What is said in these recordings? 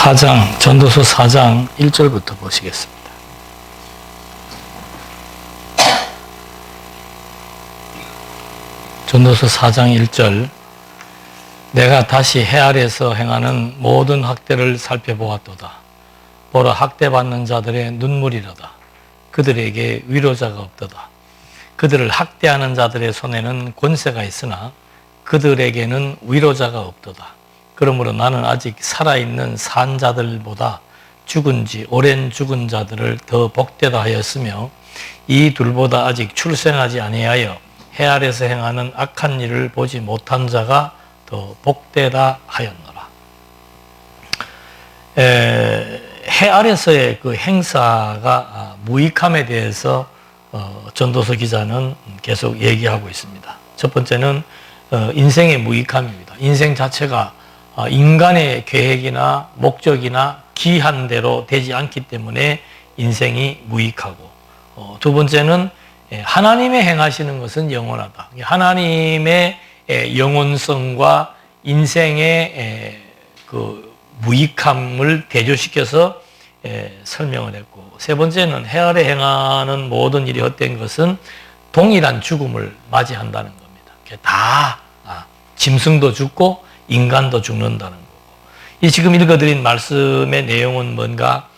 전도서 4장 1절부터 보시겠습니다. 전도서 4장 1절. 내가 다시 해 아래에서 행하는 모든 학대를 살펴보았도다. 보라, 학대받는 자들의 눈물이로다. 그들에게 위로자가 없도다. 그들을 학대하는 자들의 손에는 권세가 있으나 그들에게는 위로자가 없도다. 그러므로 나는 아직 살아있는 산 자들보다 죽은 지 오랜 죽은 자들을 더 복되다 하였으며 이 둘보다 아직 출생하지 아니하여 해 아래에서 행하는 악한 일을 보지 못한 자가 더 복되다 하였노라. 해 아래에서의 그 행사가 무익함에 대해서 전도서 기자는 계속 얘기하고 있습니다. 첫 번째는 인생의 무익함입니다. 인생 자체가 인간의 계획이나 목적이나 기한대로 되지 않기 때문에 인생이 무익하고, 두 번째는 하나님의 행하시는 것은 영원하다. 하나님의 영원성과 인생의 그 무익함을 대조시켜서 설명을 했고, 세 번째는 해 아래 행하는 모든 일이 헛된 것은 동일한 죽음을 맞이한다는 겁니다. 다 짐승도 죽고 인간도 죽는다는 거고, 이 지금 읽어드린 말씀의 내용은 뭔가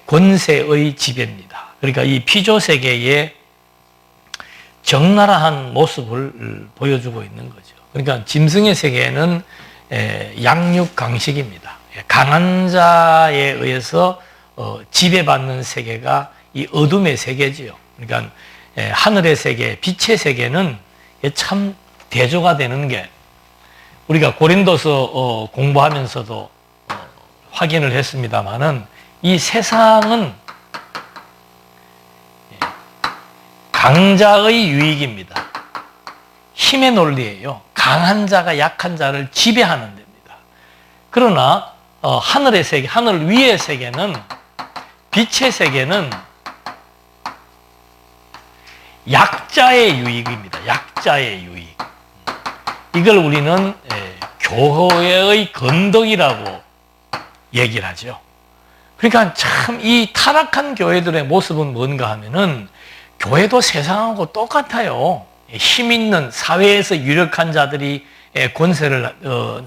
권세의 지배입니다. 그러니까 이 피조 세계의 적나라한 모습을 보여주고 있는 거죠. 그러니까 짐승의 세계는 양육 강식입니다. 강한 자에 의해서 지배받는 세계가 이 어둠의 세계지요. 그러니까 하늘의 세계, 빛의 세계는 참 대조가 되는 게, 우리가 고린도서 공부하면서도 확인을 했습니다마는 이 세상은 강자의 유익입니다. 힘의 논리예요. 강한 자가 약한 자를 지배하는 데입니다. 그러나 하늘의 세계, 하늘 위의 세계는, 빛의 세계는 약자의 유익입니다. 약자의 유익. 이걸 우리는 교회의 건덕이라고 얘기를 하죠. 그러니까 참 이 타락한 교회들의 모습은 뭔가 하면은, 교회도 세상하고 똑같아요. 힘 있는 사회에서 유력한 자들이 권세를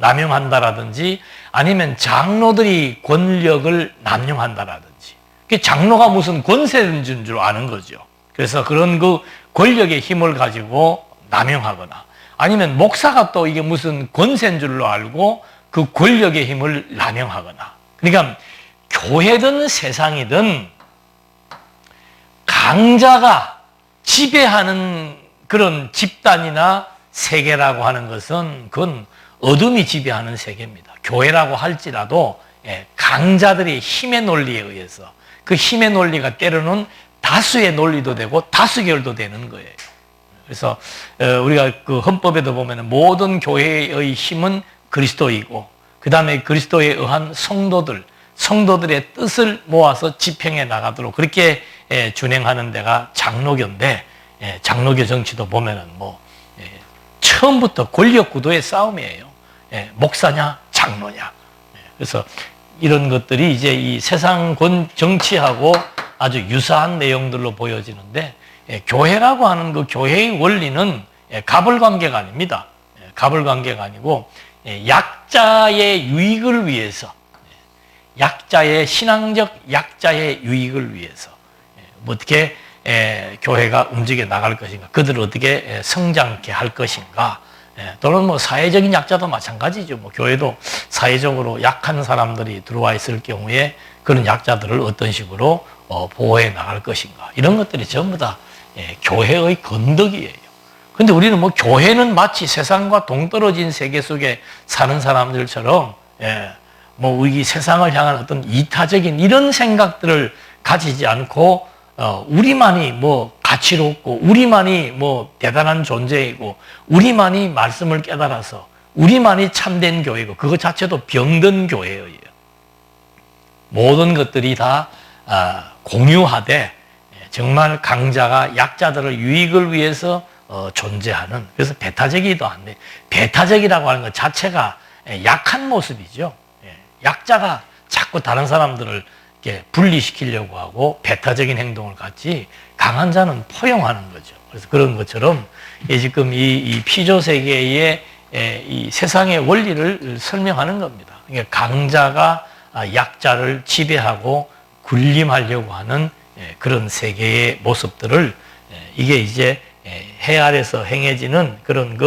남용한다라든지, 아니면 장로들이 권력을 남용한다라든지, 장로가 무슨 권세인 줄 아는 거죠. 그래서 그런 그 권력의 힘을 가지고 남용하거나, 아니면 목사가 또 이게 무슨 권세인 줄로 알고 그 권력의 힘을 남용하거나. 그러니까 교회든 세상이든 강자가 지배하는 그런 집단이나 세계라고 하는 것은 그건 어둠이 지배하는 세계입니다. 교회라고 할지라도 강자들의 힘의 논리에 의해서, 그 힘의 논리가 때로는 다수의 논리도 되고 다수결도 되는 거예요. 그래서 우리가 그 헌법에도 보면 모든 교회의 힘은 그리스도이고, 그 다음에 그리스도에 의한 성도들의 뜻을 모아서 집행해 나가도록 그렇게 준행하는 데가 장로교인데, 장로교 정치도 보면은 처음부터 권력 구도의 싸움이에요. 목사냐 장로냐. 그래서 이런 것들이 이제 이 세상 정치하고 아주 유사한 내용들로 보여지는데, 교회라고 하는 그 교회의 원리는 갑을관계가 아닙니다. 갑을관계가 아니고 약자의 유익을 위해서, 약자의 신앙적 약자의 유익을 위해서 어떻게 교회가 움직여 나갈 것인가, 그들을 어떻게 성장케 할 것인가, 또는 사회적인 약자도 마찬가지죠. 교회도 사회적으로 약한 사람들이 들어와 있을 경우에 그런 약자들을 어떤 식으로 보호해 나갈 것인가, 이런 것들이 전부 다 교회의 건덕이에요. 근데 우리는 교회는 마치 세상과 동떨어진 세계 속에 사는 사람들처럼 이 세상을 향한 어떤 이타적인 이런 생각들을 가지지 않고, 우리만이 가치롭고, 우리만이 대단한 존재이고, 우리만이 말씀을 깨달아서 우리만이 참된 교회고, 그것 자체도 병든 교회예요. 모든 것들이 다 공유하되 정말 강자가 약자들의 유익을 위해서 존재하는, 그래서 배타적이기도 한데, 배타적이라고 하는 것 자체가 약한 모습이죠. 약자가 자꾸 자꾸 다른 사람들을 이렇게 분리시키려고 하고 배타적인 행동을 갖지, 강한 자는 포용하는 거죠. 그래서 그런 것처럼 지금 이 피조 세계의 이 세상의 원리를 설명하는 겁니다. 그러니까 강자가 약자를 지배하고 군림하려고 하는 그런 세계의 모습들을, 이게 이제 해 아래서 행해지는 그런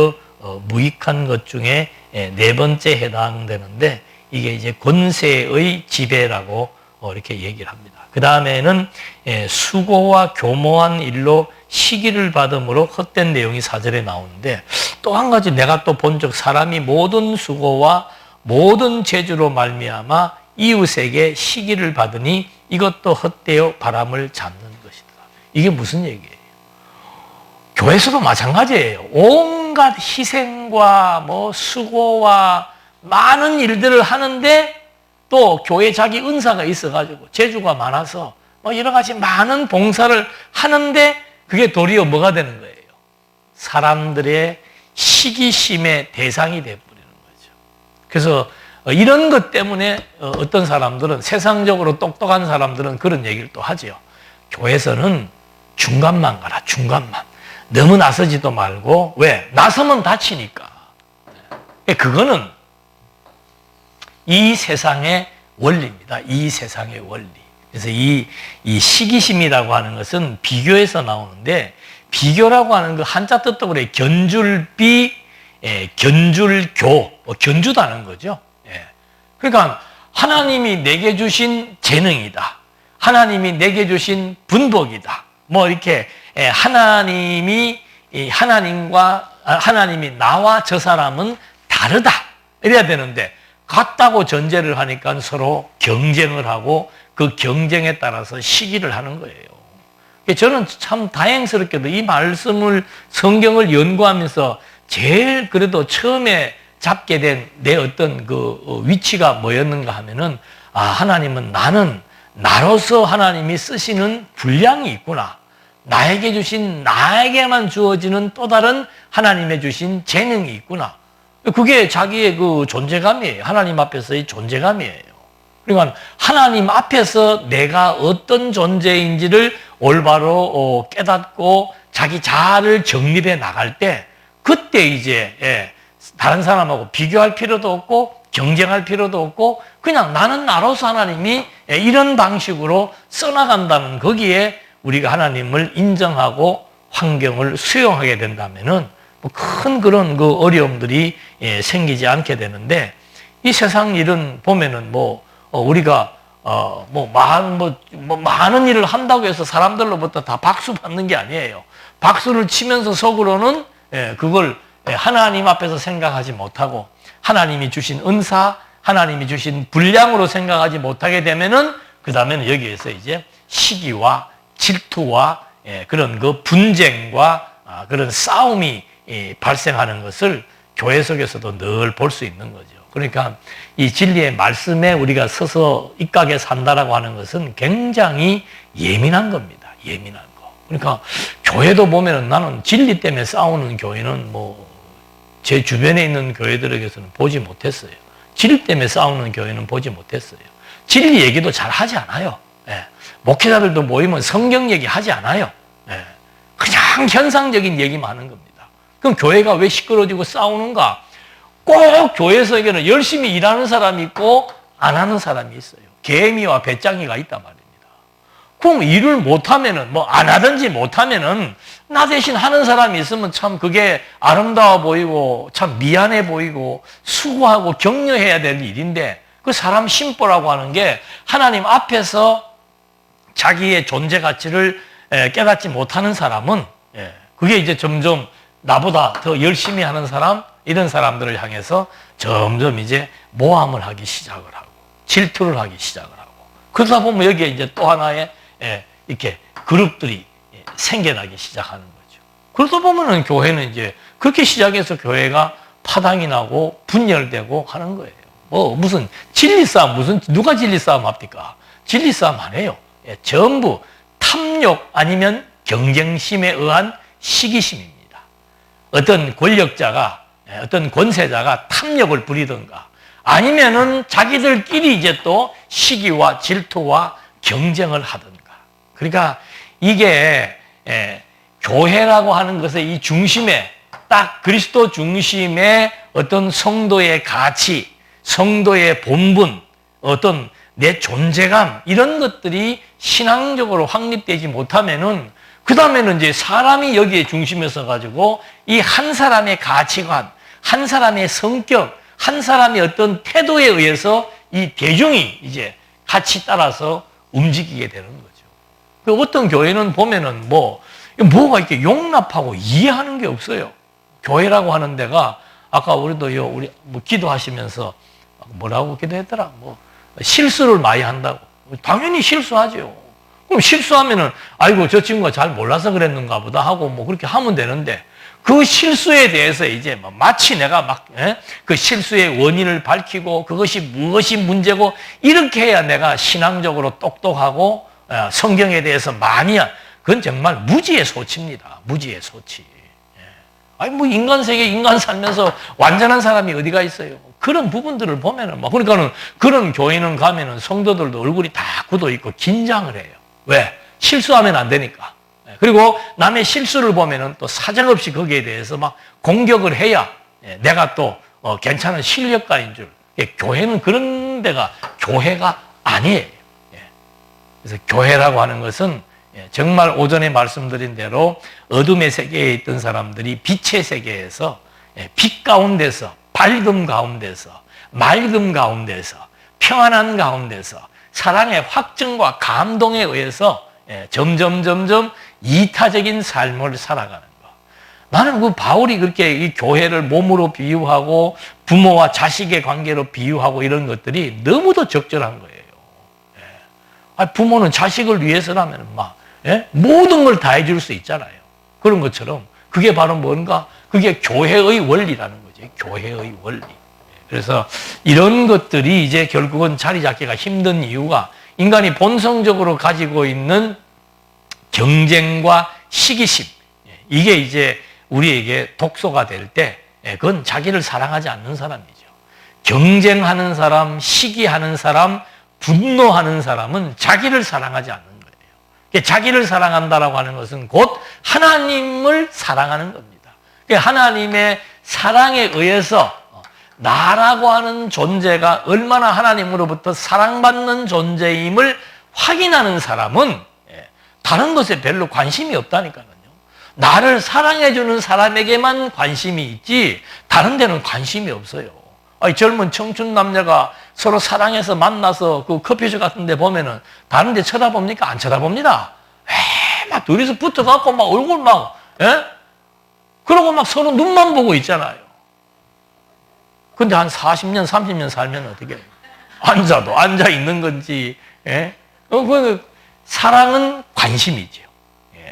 무익한 것 중에 네 번째 해당되는데, 이게 이제 권세의 지배라고 이렇게 얘기를 합니다. 그 다음에는 수고와 교모한 일로 시기를 받음으로 헛된 내용이 4절에 나오는데, 또 한 가지 내가 또 본즉 사람이 모든 수고와 모든 재주로 말미암아 이웃에게 시기를 받으니 이것도 헛되어 바람을 잡는 것이다. 이게 무슨 얘기예요? 교회에서도 마찬가지예요. 온갖 희생과 수고와 많은 일들을 하는데, 또 교회 자기 은사가 있어가지고 재주가 많아서 여러 가지 많은 봉사를 하는데, 그게 도리어 뭐가 되는 거예요? 사람들의 시기심의 대상이 되어버리는 거죠. 그래서 이런 것 때문에 어떤 사람들은, 세상적으로 똑똑한 사람들은 그런 얘기를 또 하죠. 교회에서는 중간만 가라, 중간만. 너무 나서지도 말고. 왜? 나서면 다치니까. 그거는 이 세상의 원리입니다. 이 세상의 원리. 그래서 이 시기심이라고 하는 것은 비교에서 나오는데, 비교라고 하는 그 한자 뜻도 그래. 견줄비, 견줄교, 견주다는 거죠. 그러니까 하나님이 내게 주신 재능이다. 하나님이 내게 주신 분복이다. 이렇게 하나님이 나와 저 사람은 다르다. 이래야 되는데, 같다고 전제를 하니까 서로 경쟁을 하고, 그 경쟁에 따라서 시기를 하는 거예요. 저는 참 다행스럽게도 이 말씀을, 성경을 연구하면서 제일 그래도 처음에 잡게 된 내 어떤 그 위치가 뭐였는가 하면은, 하나님은 나로서 하나님이 쓰시는 분량이 있구나. 나에게만 주어지는 또 다른 하나님의 주신 재능이 있구나. 그게 자기의 그 존재감이에요. 하나님 앞에서의 존재감이에요. 그러니까 하나님 앞에서 내가 어떤 존재인지를 올바로 깨닫고 자기 자아를 정립해 나갈 때, 그때 이제 다른 사람하고 비교할 필요도 없고 경쟁할 필요도 없고, 그냥 나는 나로서 하나님이 이런 방식으로 써나간다는, 거기에 우리가 하나님을 인정하고 환경을 수용하게 된다면은 큰 그런 그 어려움들이 생기지 않게 되는데, 이 세상 일은 보면은 우리가 많은 일을 한다고 해서 사람들로부터 다 박수 받는 게 아니에요. 박수를 치면서 속으로는 그걸 하나님 앞에서 생각하지 못하고, 하나님이 주신 은사, 하나님이 주신 분량으로 생각하지 못하게 되면은, 그 다음에는 여기에서 이제 시기와 질투와 그런 그 분쟁과 그런 싸움이 발생하는 것을 교회 속에서도 늘 볼 수 있는 거죠. 그러니까 이 진리의 말씀에 우리가 서서 입각에 산다라고 하는 것은 굉장히 예민한 겁니다. 예민한 거. 그러니까 교회도 보면은, 나는 진리 때문에 싸우는 교회는 제 주변에 있는 교회들에게서는 보지 못했어요. 진리 때문에 싸우는 교회는 보지 못했어요. 진리 얘기도 잘 하지 않아요. 목회자들도 모이면 성경 얘기 하지 않아요. 그냥 현상적인 얘기만 하는 겁니다. 그럼 교회가 왜 시끄러지고 싸우는가? 꼭 교회에서는 열심히 일하는 사람이 있고 안 하는 사람이 있어요. 개미와 배짱이가 있단 말입니다. 그럼 일을 못하면은, 안 하든지 못하면은, 나 대신 하는 사람이 있으면 참 그게 아름다워 보이고, 참 미안해 보이고, 수고하고 격려해야 될 일인데, 그 사람 심보라고 하는 게 하나님 앞에서 자기의 존재 가치를 깨닫지 못하는 사람은, 그게 이제 점점 나보다 더 열심히 하는 사람, 이런 사람들을 향해서 점점 이제 모함을 하기 시작을 하고, 질투를 하기 시작을 하고, 그러다 보면 여기에 이제 또 하나의 이렇게 그룹들이 생겨나기 시작하는 거죠. 그러다 보면은 교회는 이제 그렇게 시작해서 교회가 파당이 나고 분열되고 하는 거예요. 무슨 진리 싸움, 누가 진리 싸움 합니까? 진리 싸움 안 해요. 전부 탐욕 아니면 경쟁심에 의한 시기심입니다. 어떤 권력자가, 어떤 권세자가 탐욕을 부리든가, 아니면은 자기들끼리 이제 또 시기와 질투와 경쟁을 하든가. 그러니까 이게 교회라고 하는 것의 이 중심에 딱 그리스도 중심의 어떤 성도의 가치, 성도의 본분, 어떤 내 존재감 이런 것들이 신앙적으로 확립되지 못하면은 그 다음에는 이제 사람이 여기에 중심에 서 가지고 이 한 사람의 가치관, 한 사람의 성격, 한 사람의 어떤 태도에 의해서 이 대중이 이제 같이 따라서 움직이게 되는 거죠. 그 어떤 교회는 보면은 뭐가 이렇게 용납하고 이해하는 게 없어요. 교회라고 하는 데가 아까 우리도 우리 뭐 기도하시면서 뭐라고 기도했더라? 실수를 많이 한다고. 당연히 실수하죠. 그럼 실수하면은 아이고 저 친구가 잘 몰라서 그랬는가 보다 하고 그렇게 하면 되는데 그 실수에 대해서 이제 마치 내가 그 실수의 원인을 밝히고 그것이 무엇이 문제고 이렇게 해야 내가 신앙적으로 똑똑하고 성경에 대해서 많이 그건 정말 무지의 소치입니다. 무지의 소치. 아니 인간 세계 인간 살면서 완전한 사람이 어디가 있어요? 그런 부분들을 보면은 그러니까는 그런 교회는 가면은 성도들도 얼굴이 다 굳어 있고 긴장을 해요. 왜? 실수하면 안 되니까. 그리고 남의 실수를 보면은 또 사정없이 거기에 대해서 막 공격을 해야 내가 또 괜찮은 실력가인 줄. 교회는 그런 데가 교회가 아니에요. 그래서 교회라고 하는 것은 정말 오전에 말씀드린 대로 어둠의 세계에 있던 사람들이 빛의 세계에서 빛 가운데서 밝음 가운데서 맑음 가운데서 평안한 가운데서 사랑의 확증과 감동에 의해서 점점 이타적인 삶을 살아가는 거. 나는 그 바울이 그렇게 이 교회를 몸으로 비유하고 부모와 자식의 관계로 비유하고 이런 것들이 너무도 적절한 거예요. 부모는 자식을 위해서라면 모든 걸 다 해줄 수 있잖아요. 그런 것처럼 그게 바로 뭔가 그게 교회의 원리라는 거죠. 교회의 원리. 그래서 이런 것들이 이제 결국은 자리 잡기가 힘든 이유가 인간이 본성적으로 가지고 있는 경쟁과 시기심, 이게 이제 우리에게 독소가 될 때 그건 자기를 사랑하지 않는 사람이죠. 경쟁하는 사람, 시기하는 사람, 분노하는 사람은 자기를 사랑하지 않는 거예요. 자기를 사랑한다라고 하는 것은 곧 하나님을 사랑하는 겁니다. 하나님의 사랑에 의해서 나라고 하는 존재가 얼마나 하나님으로부터 사랑받는 존재임을 확인하는 사람은 다른 것에 별로 관심이 없다니까요. 나를 사랑해주는 사람에게만 관심이 있지 다른 데는 관심이 없어요. 젊은 청춘 남녀가 서로 사랑해서 만나서 그 커피숍 같은 데 보면은 다른 데 쳐다봅니까? 안 쳐다봅니다. 막 둘이서 붙어갖고 막 얼굴 그러고 막 서로 눈만 보고 있잖아요. 근데 한 40년, 30년 살면 어떻게 해요? 앉아도 앉아 있는 건지, 사랑은 관심이죠.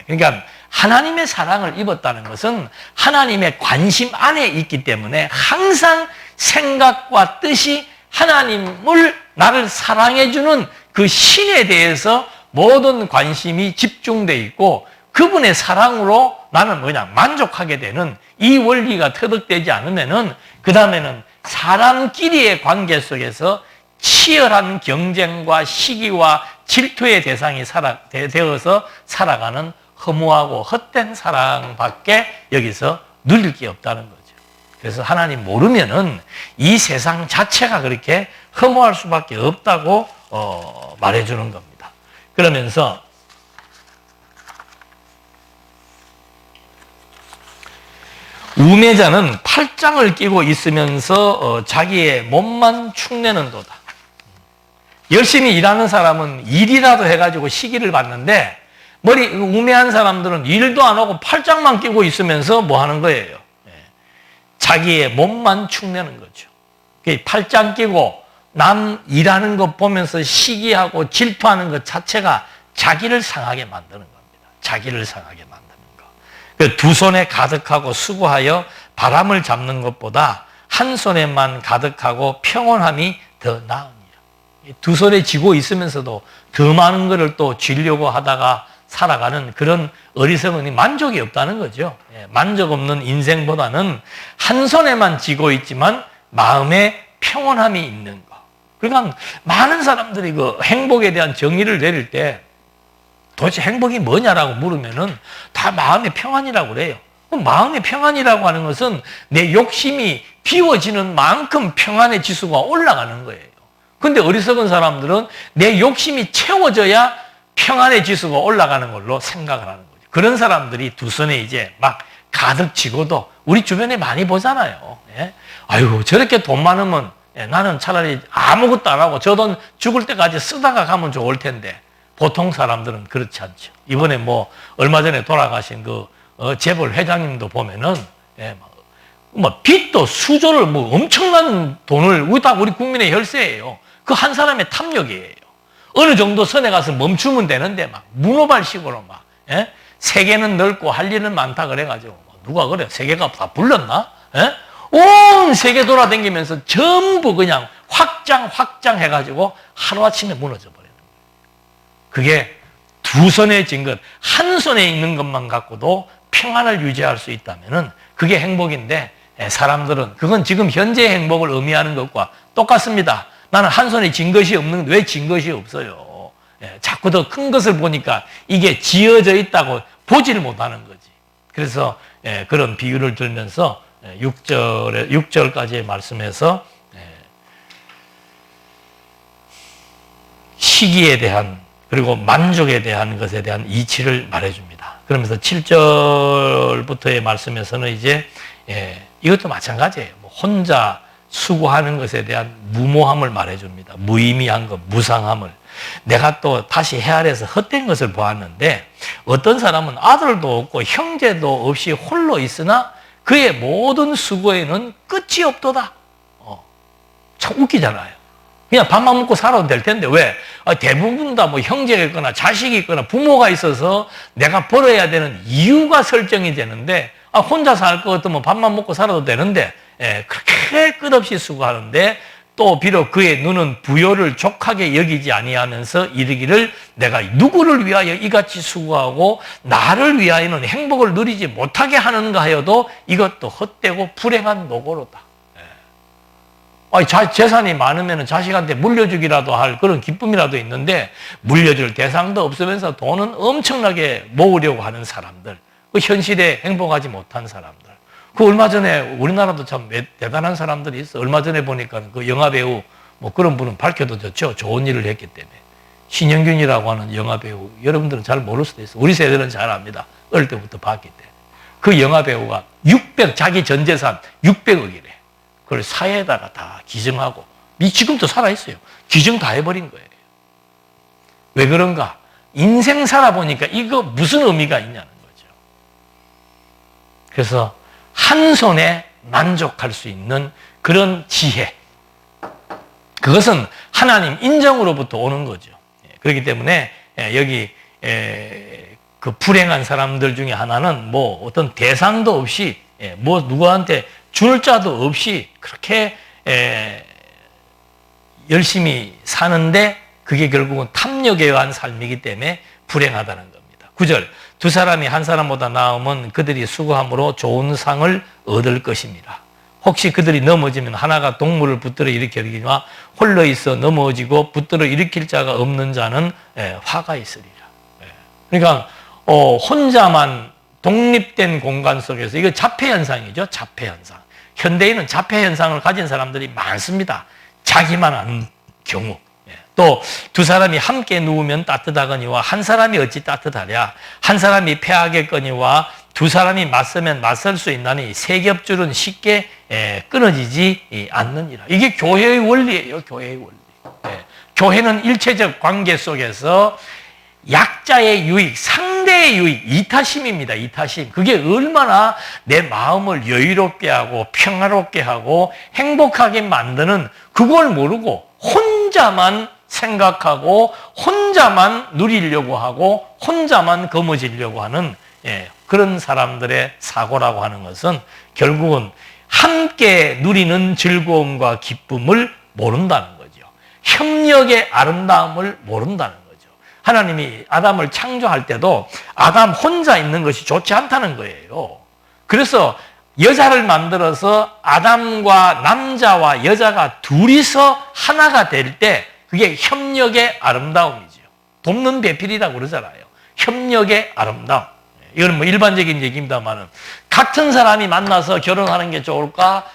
그러니까 하나님의 사랑을 입었다는 것은 하나님의 관심 안에 있기 때문에 항상 생각과 뜻이 하나님을 나를 사랑해주는 그 신에 대해서 모든 관심이 집중되어 있고 그분의 사랑으로 나는 만족하게 되는 이 원리가 터득되지 않으면은 그 다음에는 사람끼리의 관계 속에서 치열한 경쟁과 시기와 질투의 대상이 되어서 살아가는 허무하고 헛된 사랑밖에 여기서 누릴 게 없다는 거죠. 그래서 하나님 모르면은 이 세상 자체가 그렇게 허무할 수밖에 없다고 말해주는 겁니다. 그러면서 우매자는 팔짱을 끼고 있으면서 자기의 몸만 축내는도다. 열심히 일하는 사람은 일이라도 해가지고 시기를 받는데 우매한 사람들은 일도 안 하고 팔짱만 끼고 있으면서 뭐 하는 거예요? 자기의 몸만 축내는 거죠. 팔짱 끼고 남 일하는 거 보면서 시기하고 질투하는 것 자체가 자기를 상하게 만드는 겁니다. 자기를 상하게 만드는 거. 두 손에 가득하고 수고하여 바람을 잡는 것보다 한 손에만 가득하고 평온함이 더 나으니라. 두 손에 쥐고 있으면서도 더 많은 것을 또 쥐려고 하다가 살아가는 그런 어리석음이 만족이 없다는 거죠. 만족 없는 인생보다는 한 손에만 쥐고 있지만 마음에 평온함이 있는 거. 그러니까 많은 사람들이 그 행복에 대한 정의를 내릴 때 도대체 행복이 뭐냐라고 물으면은 다 마음의 평안이라고 그래요. 그럼 마음의 평안이라고 하는 것은 내 욕심이 비워지는 만큼 평안의 지수가 올라가는 거예요. 근데 어리석은 사람들은 내 욕심이 채워져야 평안의 지수가 올라가는 걸로 생각을 하는 거죠. 그런 사람들이 두 손에 이제 막 가득 쥐고도 우리 주변에 많이 보잖아요. 예? 아유, 저렇게 돈 많으면 나는 차라리 아무것도 안 하고 저 돈 죽을 때까지 쓰다가 가면 좋을 텐데 보통 사람들은 그렇지 않죠. 이번에 뭐 얼마 전에 돌아가신 그 재벌 회장님도 보면은 뭐 빚도 수조를 뭐 엄청난 돈을 우리 국민의 혈세예요. 그 한 사람의 탐욕이에요. 어느 정도 선에 가서 멈추면 되는데 막 문어발식으로 막 세계는 넓고 할 일은 많다 그래가지고 누가 그래 세계가 다 불렀나? 온 세계 돌아다니면서 전부 그냥 확장 해가지고 하루아침에 무너져 버리는 거예요. 그게 두 손에 쥔 것, 한 손에 있는 것만 갖고도 평안을 유지할 수 있다면은 그게 행복인데 사람들은 그건 지금 현재의 행복을 의미하는 것과 똑같습니다. 나는 한 손에 쥔 것이 없는, 왜 쥔 것이 없어요? 자꾸 더 큰 것을 보니까 이게 지어져 있다고 보지를 못하는 거지. 그래서 그런 비유를 들면서 6절까지의 말씀에서 시기에 대한 그리고 만족에 대한 것에 대한 이치를 말해줍니다. 그러면서 7절부터의 말씀에서는 이제 이것도 마찬가지예요. 혼자 수고하는 것에 대한 무모함을 말해줍니다. 무의미한 것, 무상함을. 내가 또 다시 헤아려서 헛된 것을 보았는데 어떤 사람은 아들도 없고 형제도 없이 홀로 있으나 그의 모든 수고에는 끝이 없도다. 참 웃기잖아요. 그냥 밥만 먹고 살아도 될 텐데 왜? 대부분 다 뭐 형제가 있거나 자식이 있거나 부모가 있어서 내가 벌어야 되는 이유가 설정이 되는데 혼자 살 것 같으면 밥만 먹고 살아도 되는데 그렇게 끝없이 수고하는데 또 비록 그의 눈은 부요를 족하게 여기지 아니하면서 이르기를 내가 누구를 위하여 이같이 수고하고 나를 위하여는 행복을 누리지 못하게 하는가 하여도 이것도 헛되고 불행한 노고로다. 재산이 많으면 자식한테 물려주기라도 할 그런 기쁨이라도 있는데 물려줄 대상도 없으면서 돈은 엄청나게 모으려고 하는 사람들, 그 현실에 행복하지 못한 사람들. 그 얼마 전에 우리나라도 참 대단한 사람들이 있어. 얼마 전에 보니까 그 영화배우 뭐 그런 분은 밝혀도 좋죠. 좋은 일을 했기 때문에. 신영균이라고 하는 영화배우, 여러분들은 잘 모를 수도 있어. 우리 세대는 잘 압니다. 어릴 때부터 봤기 때문에. 그 영화배우가 자기 전 재산 600억이래. 그걸 사회에다가 다 기증하고, 지금도 살아있어요. 기증 다 해버린 거예요. 왜 그런가? 인생 살아보니까 이거 무슨 의미가 있냐는 거죠. 그래서 한 손에 만족할 수 있는 그런 지혜. 그것은 하나님 인정으로부터 오는 거죠. 그렇기 때문에 여기 그 불행한 사람들 중에 하나는 뭐 어떤 대상도 없이 뭐 누구한테 줄 자도 없이 그렇게 열심히 사는데 그게 결국은 탐욕에 의한 삶이기 때문에 불행하다는 겁니다. 9절 두 사람이 한 사람보다 나으면 그들이 수고함으로 좋은 상을 얻을 것입니다. 혹시 그들이 넘어지면 하나가 동물을 붙들어 일으키거나 홀로 있어 넘어지고 붙들어 일으킬 자가 없는 자는 화가 있으리라. 그러니까 혼자만 독립된 공간 속에서 이거 자폐현상이죠. 자폐현상. 현대인은 자폐현상을 가진 사람들이 많습니다. 자기만 아는 경우. 또 두 사람이 함께 누우면 따뜻하거니와 한 사람이 어찌 따뜻하랴. 한 사람이 패하겠거니와 두 사람이 맞서면 맞설 수 있나니 세 겹줄은 쉽게 끊어지지 않느니라. 이게 교회의 원리예요. 교회의 원리. 교회는 일체적 관계 속에서 약자의 유익, 상대의 유익, 이타심입니다. 이타심. 그게 얼마나 내 마음을 여유롭게 하고 평화롭게 하고 행복하게 만드는, 그걸 모르고 혼자만 생각하고 혼자만 누리려고 하고 혼자만 거머쥐려고 하는 그런 사람들의 사고라고 하는 것은 결국은 함께 누리는 즐거움과 기쁨을 모른다는 거죠. 협력의 아름다움을 모른다는 거죠. 하나님이 아담을 창조할 때도 아담 혼자 있는 것이 좋지 않다는 거예요. 그래서 여자를 만들어서 아담과 남자와 여자가 둘이서 하나가 될 때 그게 협력의 아름다움이죠. 돕는 배필이라고 그러잖아요. 협력의 아름다움. 이건 뭐 일반적인 얘기입니다만은 같은 사람이 만나서 결혼하는 게 좋을까?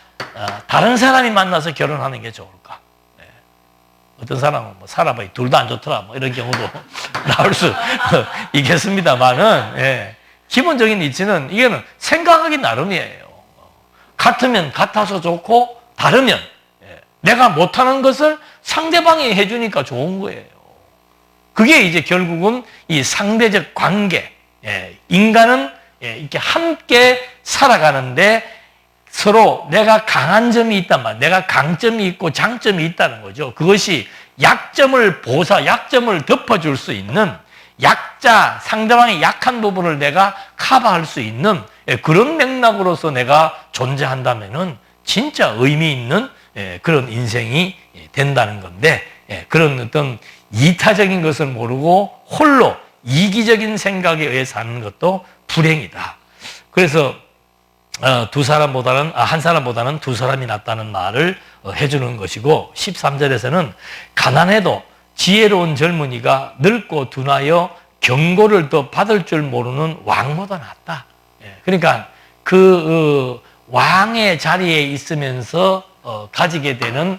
다른 사람이 만나서 결혼하는 게 좋을까? 어떤 사람은 뭐 살아봐야 둘 다 안 좋더라. 뭐 이런 경우도 나올 수 있겠습니다만은 기본적인 이치는 이게는 생각하기 나름이에요. 같으면 같아서 좋고 다르면 내가 못하는 것을 상대방이 해주니까 좋은 거예요. 그게 이제 결국은 이 상대적 관계, 인간은 이렇게 함께 살아가는데 서로 내가 강한 점이 있단 말이에요. 내가 강점이 있고 장점이 있다는 거죠. 그것이 약점을 약점을 덮어줄 수 있는 약자, 상대방의 약한 부분을 내가 커버할 수 있는 그런 맥락으로서 내가 존재한다면은 진짜 의미 있는 그런 인생이 된다는 건데, 그런 어떤 이타적인 것을 모르고 홀로 이기적인 생각에 의해 사는 것도 불행이다. 그래서 한 사람보다는 두 사람이 낫다는 말을 해주는 것이고, 13절에서는 가난해도 지혜로운 젊은이가 늙고 둔하여 경고를 더 받을 줄 모르는 왕보다 낫다. 그러니까 그 왕의 자리에 있으면서 가지게 되는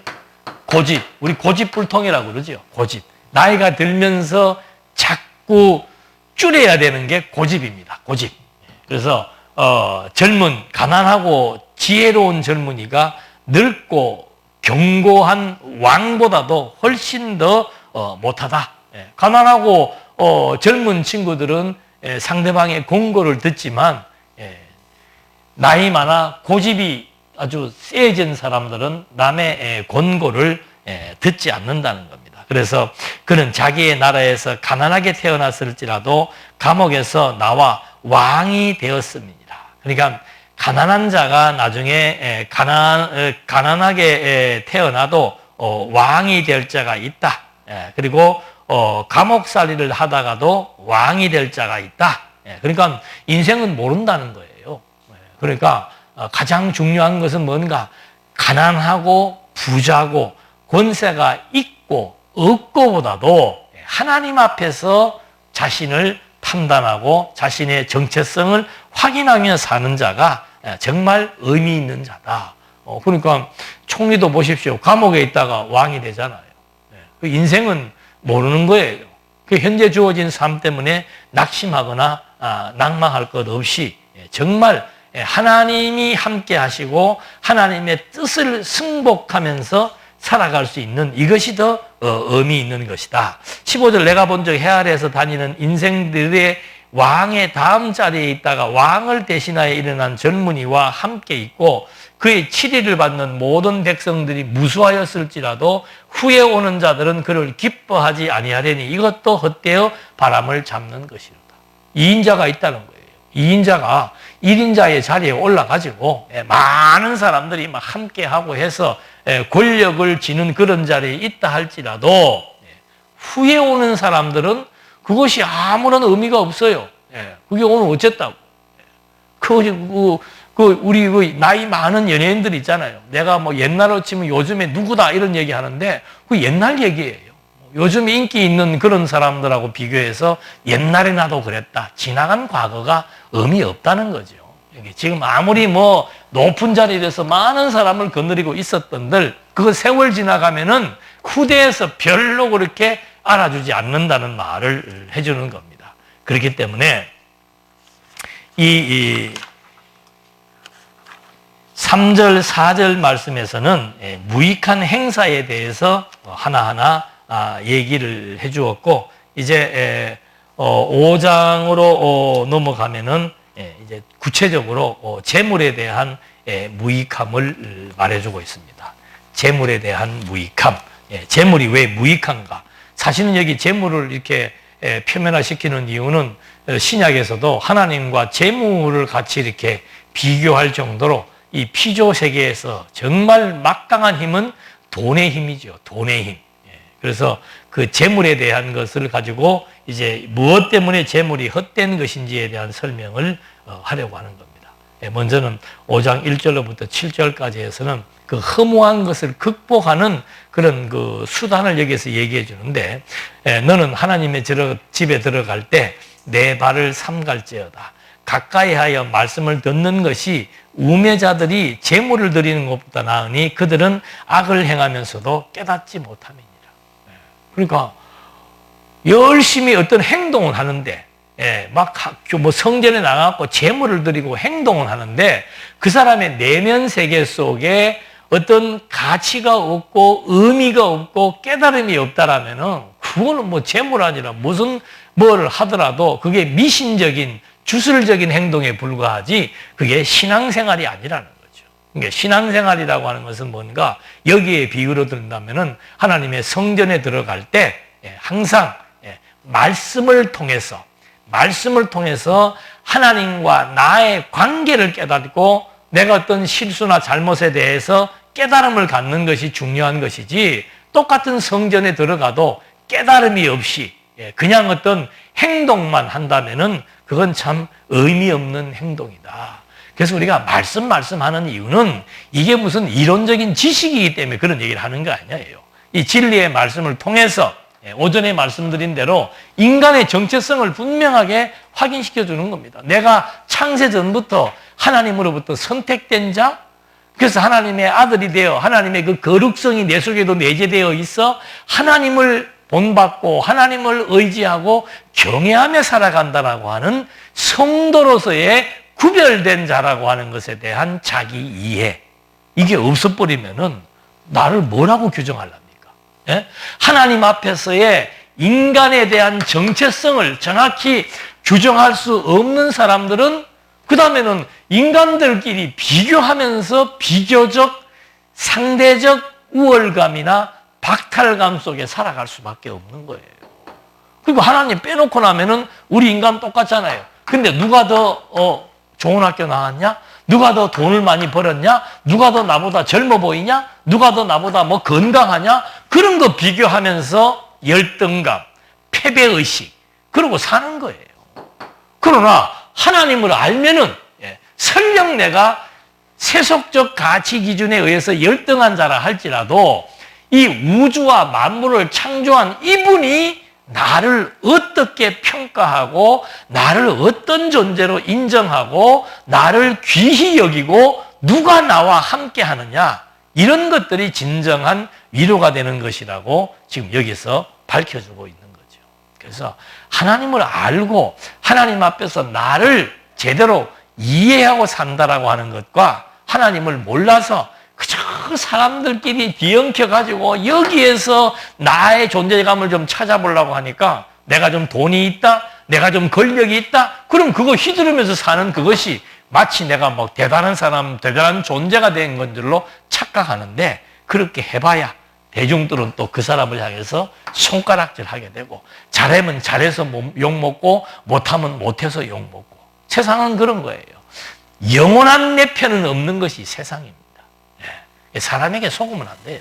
고집, 우리 고집불통이라고 그러죠. 고집. 나이가 들면서 자꾸 줄여야 되는 게 고집입니다. 고집. 그래서 가난하고 지혜로운 젊은이가 늙고 견고한 왕보다도 훨씬 더 못하다. 가난하고 젊은 친구들은 상대방의 권고를 듣지만 나이 많아 고집이 아주 세진 사람들은 남의 권고를 듣지 않는다는 겁니다. 그래서 그는 자기의 나라에서 가난하게 태어났을지라도 감옥에서 나와 왕이 되었습니다. 그러니까 가난한 자가 나중에 가난하게 태어나도 왕이 될 자가 있다. 그리고 감옥살이를 하다가도 왕이 될 자가 있다. 그러니까 인생은 모른다는 거예요. 그러니까 가장 중요한 것은 뭔가 가난하고 부자고 권세가 있고 없고보다도 하나님 앞에서 자신을 판단하고 자신의 정체성을 확인하며 사는 자가 정말 의미 있는 자다. 그러니까 총리도 보십시오. 감옥에 있다가 왕이 되잖아요. 그 인생은 모르는 거예요. 그 현재 주어진 삶 때문에 낙심하거나 낭망할 것 없이 정말 하나님이 함께 하시고 하나님의 뜻을 승복하면서 살아갈 수 있는 이것이 더 의미 있는 것이다. 15절 내가 본 적 해아래에서 다니는 인생들의 왕의 다음 자리에 있다가 왕을 대신하여 일어난 젊은이와 함께 있고 그의 치리를 받는 모든 백성들이 무수하였을지라도 후에 오는 자들은 그를 기뻐하지 아니하려니 이것도 헛되어 바람을 잡는 것이로다. 2인자가 있다는 거예요. 2인자가 1인자의 자리에 올라가지고 많은 사람들이 막 함께하고 해서 권력을 지는 그런 자리에 있다 할지라도 후에 오는 사람들은 그것이 아무런 의미가 없어요. 그게 오늘 어쨌다고. 우리 나이 많은 연예인들 있잖아요. 내가 뭐 옛날로 치면 요즘에 누구다 이런 얘기 하는데 그 옛날 얘기예요. 요즘 인기 있는 그런 사람들하고 비교해서 옛날에 나도 그랬다. 지나간 과거가 의미 없다는 거죠. 지금 아무리 뭐 높은 자리에서 많은 사람을 거느리고 있었던들 그 세월 지나가면은 후대에서 별로 그렇게 알아주지 않는다는 말을 해주는 겁니다. 그렇기 때문에 이 3절, 4절 말씀에서는 무익한 행사에 대해서 하나하나 얘기를 해주었고 이제 5장으로 넘어가면은 이제 구체적으로 재물에 대한 무익함을 말해주고 있습니다. 재물에 대한 무익함. 재물이 왜 무익한가? 사실은 여기 재물을 이렇게 표면화시키는 이유는 신약에서도 하나님과 재물을 같이 이렇게 비교할 정도로 이 피조 세계에서 정말 막강한 힘은 돈의 힘이죠. 돈의 힘. 그래서 그 재물에 대한 것을 가지고 이제 무엇 때문에 재물이 헛된 것인지에 대한 설명을 하려고 하는 겁니다. 먼저는 5장 1절로부터 7절까지 해서는 그 허무한 것을 극복하는 그런 그 수단을 여기서 얘기해 주는데, 너는 하나님의 집에 들어갈 때 내 발을 삼갈지어다. 가까이 하여 말씀을 듣는 것이 우매자들이 제물을 드리는 것보다 나으니 그들은 악을 행하면서도 깨닫지 못함이니라. 그러니까 열심히 어떤 행동을 하는데, 막 성전에 나가고 제물을 드리고 행동을 하는데 그 사람의 내면 세계 속에 어떤 가치가 없고 의미가 없고 깨달음이 없다라면은 그거는 뭐 제물 아니라 무슨 뭘 하더라도 그게 미신적인 주술적인 행동에 불과하지 그게 신앙생활이 아니라는 거죠. 그러니까 신앙생활이라고 하는 것은 뭔가 여기에 비유로 든다면은 하나님의 성전에 들어갈 때 항상 말씀을 통해서 하나님과 나의 관계를 깨닫고 내가 어떤 실수나 잘못에 대해서 깨달음을 갖는 것이 중요한 것이지, 똑같은 성전에 들어가도 깨달음이 없이 그냥 어떤 행동만 한다면은 그건 참 의미 없는 행동이다. 그래서 우리가 말씀하는 이유는 이게 무슨 이론적인 지식이기 때문에 그런 얘기를 하는 거 아니에요. 이 진리의 말씀을 통해서 오전에 말씀드린 대로 인간의 정체성을 분명하게 확인시켜 주는 겁니다. 내가 창세 전부터 하나님으로부터 선택된 자, 그래서 하나님의 아들이 되어 하나님의 그 거룩성이 내 속에도 내재되어 있어 하나님을 본받고 하나님을 의지하고 경외하며 살아간다라고 하는 성도로서의 구별된 자라고 하는 것에 대한 자기 이해, 이게 없어버리면은 나를 뭐라고 규정하랍니까? 하나님 앞에서의 인간에 대한 정체성을 정확히 규정할 수 없는 사람들은 그 다음에는 인간들끼리 비교하면서 비교적, 상대적 우월감이나 박탈감 속에 살아갈 수밖에 없는 거예요. 그리고 하나님 빼놓고 나면은 우리 인간 똑같잖아요. 근데 누가 더 좋은 학교 나왔냐? 누가 더 돈을 많이 벌었냐? 누가 더 나보다 젊어 보이냐? 누가 더 나보다 뭐 건강하냐? 그런 거 비교하면서 열등감, 패배의식, 그러고 사는 거예요. 그러나 하나님을 알면은 설령 내가 세속적 가치 기준에 의해서 열등한 자라 할지라도 이 우주와 만물을 창조한 이분이 나를 어떻게 평가하고 나를 어떤 존재로 인정하고 나를 귀히 여기고 누가 나와 함께 하느냐, 이런 것들이 진정한 위로가 되는 것이라고 지금 여기서 밝혀주고 있는 거죠. 그래서 하나님을 알고 하나님 앞에서 나를 제대로 이해하고 산다라고 하는 것과 하나님을 몰라서 그저 사람들끼리 뒤엉켜가지고 여기에서 나의 존재감을 좀 찾아보려고 하니까 내가 좀 돈이 있다, 내가 좀 권력이 있다, 그럼 그거 휘두르면서 사는 그것이 마치 내가 뭐 대단한 사람, 대단한 존재가 된 건줄로 착각하는데, 그렇게 해봐야 대중들은 또 그 사람을 향해서 손가락질하게 되고, 잘하면 잘해서 욕먹고 못하면 못해서 욕먹고. 세상은 그런 거예요. 영원한 내 편은 없는 것이 세상입니다. 사람에게 속으면 안 돼요.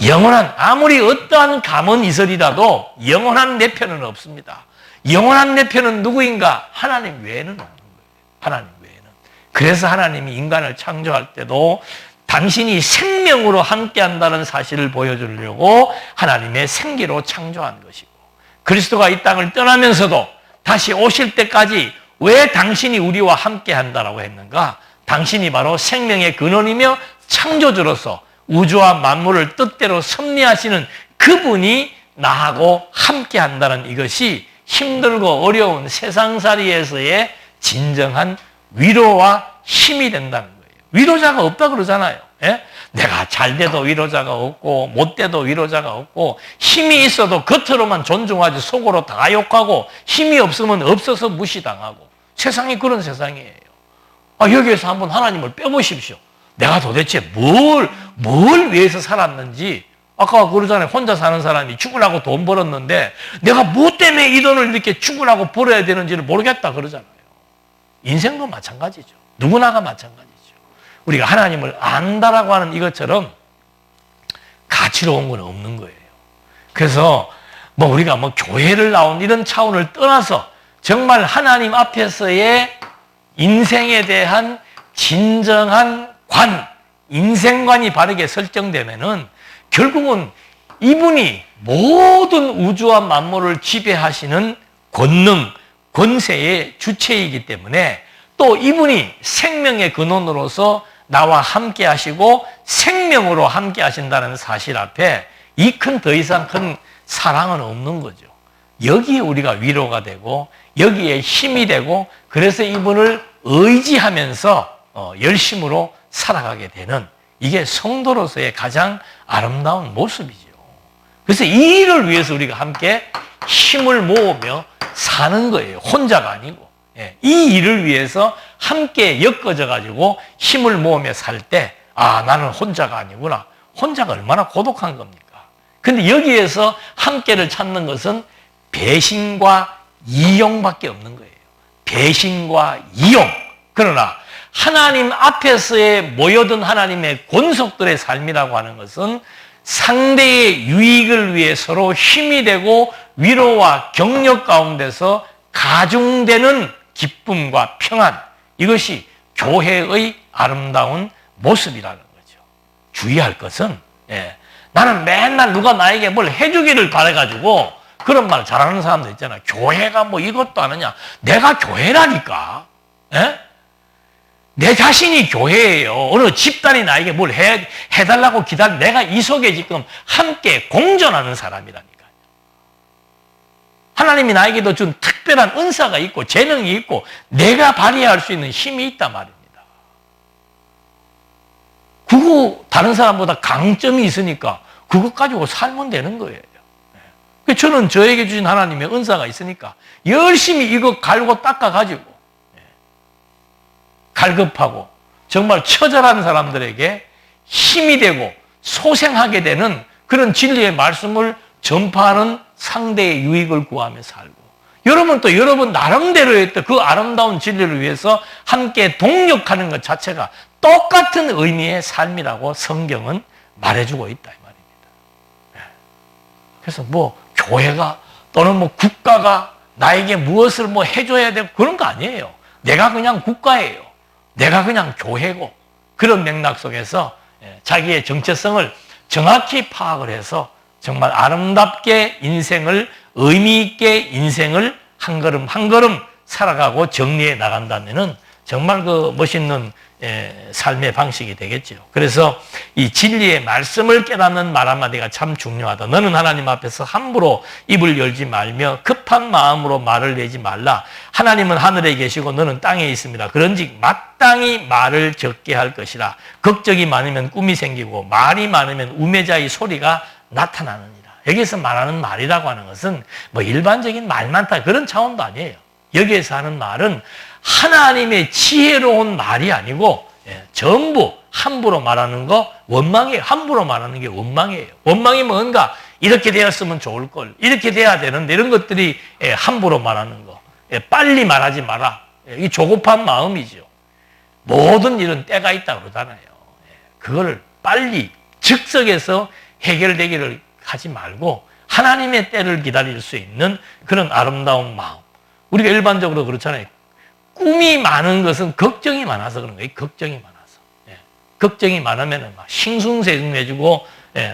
영원한, 아무리 어떠한 감언이설이라도 영원한 내 편은 없습니다. 영원한 내 편은 누구인가? 하나님 외에는 없는 거예요. 하나님 외에는. 그래서 하나님이 인간을 창조할 때도 당신이 생명으로 함께한다는 사실을 보여주려고 하나님의 생기로 창조한 것이고, 그리스도가 이 땅을 떠나면서도 다시 오실 때까지 왜 당신이 우리와 함께한다라고 했는가? 당신이 바로 생명의 근원이며 창조주로서 우주와 만물을 뜻대로 섭리하시는 그분이 나하고 함께한다는 이것이 힘들고 어려운 세상살이에서의 진정한 위로와 힘이 된다는 거예요. 위로자가 없다 그러잖아요. 내가 잘 돼도 위로자가 없고 못 돼도 위로자가 없고, 힘이 있어도 겉으로만 존중하지 속으로 다 욕하고, 힘이 없으면 없어서 무시당하고, 세상이 그런 세상이에요. 여기에서 한번 하나님을 빼보십시오. 내가 도대체 뭘 위해서 살았는지. 아까 그러잖아요. 혼자 사는 사람이 죽으려고 돈 벌었는데 내가 뭐 때문에 이 돈을 이렇게 죽으려고 벌어야 되는지를 모르겠다 그러잖아요. 인생도 마찬가지죠. 누구나가 마찬가지죠. 우리가 하나님을 안다라고 하는 이것처럼 가치로운 건 없는 거예요. 그래서 우리가 교회를 나온 이런 차원을 떠나서 정말 하나님 앞에서의 인생에 대한 진정한 인생관이 바르게 설정되면은 결국은 이분이 모든 우주와 만물을 지배하시는 권능, 권세의 주체이기 때문에 또 이분이 생명의 근원으로서 나와 함께 하시고 생명으로 함께 하신다는 사실 앞에 이 큰 더 이상 큰 사랑은 없는 거죠. 여기에 우리가 위로가 되고 여기에 힘이 되고 그래서 이분을 의지하면서 열심으로 살아가게 되는 이게 성도로서의 가장 아름다운 모습이죠. 그래서 이 일을 위해서 우리가 함께 힘을 모으며 사는 거예요. 혼자가 아니고. 이 일을 위해서 함께 엮어져 가지고 힘을 모으며 살 때 나는 혼자가 아니구나. 혼자가 얼마나 고독한 겁니까? 근데 여기에서 함께를 찾는 것은 배신과 이용밖에 없는 거예요. 배신과 이용. 그러나 하나님 앞에서의 모여든 하나님의 권속들의 삶이라고 하는 것은 상대의 유익을 위해 서로 힘이 되고 위로와 격려 가운데서 가중되는 기쁨과 평안, 이것이 교회의 아름다운 모습이라는 거죠. 주의할 것은 나는 맨날 누가 나에게 뭘 해주기를 바라가지고 그런 말 잘하는 사람들 있잖아. 교회가 뭐 이것도 아느냐. 내가 교회라니까. 내 자신이 교회예요. 어느 집단이 나에게 뭘 해달라고 내가 이 속에 지금 함께 공존하는 사람이라니까요. 하나님이 나에게도 준 특별한 은사가 있고 재능이 있고 내가 발휘할 수 있는 힘이 있단 말입니다. 그거 다른 사람보다 강점이 있으니까 그것 가지고 살면 되는 거예요. 저는 저에게 주신 하나님의 은사가 있으니까 열심히 이거 갈고 닦아가지고 갈급하고 정말 처절한 사람들에게 힘이 되고 소생하게 되는 그런 진리의 말씀을 전파하는 상대의 유익을 구하며 살고 여러분 또 여러분 나름대로의 그 아름다운 진리를 위해서 함께 동력하는 것 자체가 똑같은 의미의 삶이라고 성경은 말해주고 있다 이 말입니다. 그래서 뭐 교회가 또는 뭐 국가가 나에게 무엇을 뭐 해줘야 되고 그런 거 아니에요. 내가 그냥 국가예요. 내가 그냥 교회고 그런 맥락 속에서 자기의 정체성을 정확히 파악을 해서 정말 아름답게 인생을 의미 있게 인생을 한 걸음 한 걸음 살아가고 정리해 나간다면은 정말 그 멋있는 삶의 방식이 되겠죠. 그래서 이 진리의 말씀을 깨닫는 말 한마디가 참 중요하다. 너는 하나님 앞에서 함부로 입을 열지 말며 급한 마음으로 말을 내지 말라. 하나님은 하늘에 계시고 너는 땅에 있습니다. 그런즉 마땅히 말을 적게 할 것이라. 걱정이 많으면 꿈이 생기고 말이 많으면 우매자의 소리가 나타나느니라. 여기서 말하는 말이라고 하는 것은 뭐 일반적인 말 많다 그런 차원도 아니에요. 여기에서 하는 말은 하나님의 지혜로운 말이 아니고 전부 함부로 말하는 거 원망이에요. 함부로 말하는 게 원망이에요. 원망이 뭔가 이렇게 되었으면 좋을 걸 이렇게 돼야 되는데 이런 것들이 함부로 말하는 거 빨리 말하지 마라. 이 조급한 마음이죠. 모든 일은 때가 있다고 그러잖아요. 그걸 빨리 즉석에서 해결되기를 하지 말고 하나님의 때를 기다릴 수 있는 그런 아름다운 마음. 우리가 일반적으로 그렇잖아요. 꿈이 많은 것은 걱정이 많아서 그런 거예요. 걱정이 많아서. 걱정이 많으면 막 싱숭생숭해지고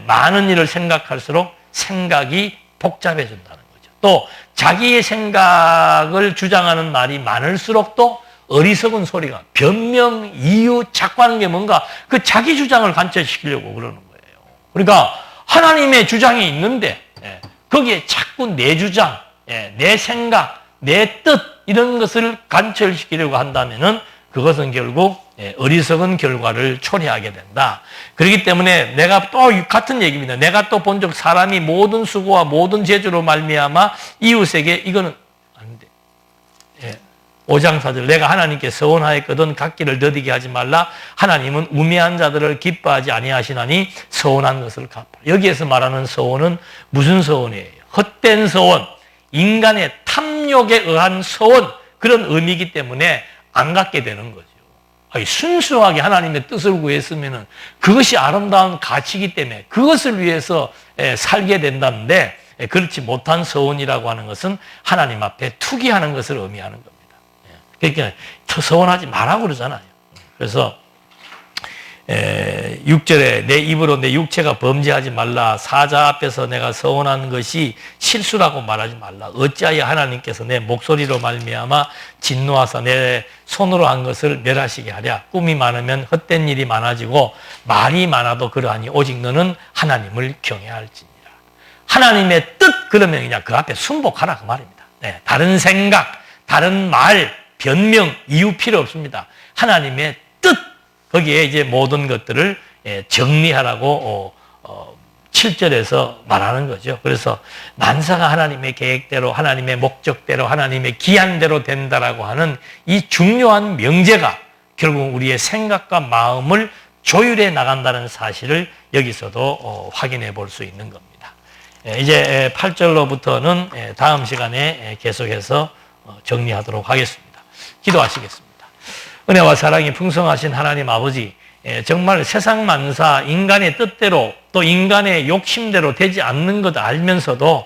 많은 일을 생각할수록 생각이 복잡해진다는 거죠. 또 자기의 생각을 주장하는 말이 많을수록 또 어리석은 소리가 변명, 이유, 자꾸 게 뭔가 그 자기 주장을 관철시키려고 그러는 거예요. 그러니까 하나님의 주장이 있는데 거기에 자꾸 내 주장, 내 생각, 내 뜻 이런 것을 관철시키려고 한다면은 그것은 결국 어리석은 결과를 초래하게 된다. 그렇기 때문에 내가 또 같은 얘기입니다. 내가 또 본적 사람이 모든 수고와 모든 재주로 말미암아 이웃에게 이거는 안 돼. 5장 4절 내가 하나님께 서원하였거든 갚기를 더디게 하지 말라. 하나님은 우매한 자들을 기뻐하지 아니하시나니 서원한 것을 갚아. 여기에서 말하는 서원은 무슨 서원이에요? 헛된 서원, 인간의 탐욕에 의한 서원 그런 의미이기 때문에 안 갖게 되는 거죠. 순수하게 하나님의 뜻을 구했으면 그것이 아름다운 가치이기 때문에 그것을 위해서 살게 된다는데 그렇지 못한 서원이라고 하는 것은 하나님 앞에 투기하는 것을 의미하는 겁니다. 그러니까 서원하지 말라고 그러잖아요. 그래서 6절에 내 입으로 내 육체가 범죄하지 말라. 사자 앞에서 내가 서원한 것이 실수라고 말하지 말라. 어찌하여 하나님께서 내 목소리로 말미암아 진노하사 내 손으로 한 것을 멸하시게 하랴. 꿈이 많으면 헛된 일이 많아지고 말이 많아도 그러하니 오직 너는 하나님을 경외할지니라. 하나님의 뜻 그러면 그냥 그 앞에 순복하라 그 말입니다. 네, 다른 생각, 다른 말, 변명, 이유 필요 없습니다. 하나님의 뜻 거기에 이제 모든 것들을 정리하라고 7절에서 말하는 거죠. 그래서 만사가 하나님의 계획대로, 하나님의 목적대로, 하나님의 기한대로 된다라고 하는 이 중요한 명제가 결국 우리의 생각과 마음을 조율해 나간다는 사실을 여기서도 확인해 볼 수 있는 겁니다. 이제 8절로부터는 다음 시간에 계속해서 정리하도록 하겠습니다. 기도하시겠습니다. 은혜와 사랑이 풍성하신 하나님 아버지, 정말 세상 만사 인간의 뜻대로 또 인간의 욕심대로 되지 않는 것 알면서도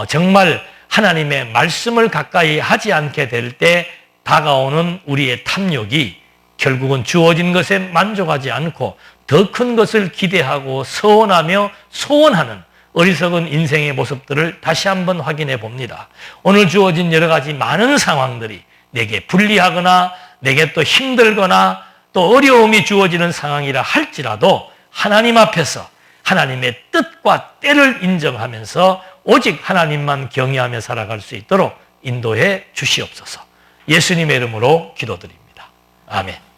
정말 하나님의 말씀을 가까이 하지 않게 될 때 다가오는 우리의 탐욕이 결국은 주어진 것에 만족하지 않고 더 큰 것을 기대하고 서원하며 소원하는 어리석은 인생의 모습들을 다시 한번 확인해 봅니다. 오늘 주어진 여러 가지 많은 상황들이 내게 불리하거나 내게 또 힘들거나 또 어려움이 주어지는 상황이라 할지라도 하나님 앞에서 하나님의 뜻과 때를 인정하면서 오직 하나님만 경외하며 살아갈 수 있도록 인도해 주시옵소서. 예수님의 이름으로 기도드립니다. 아멘.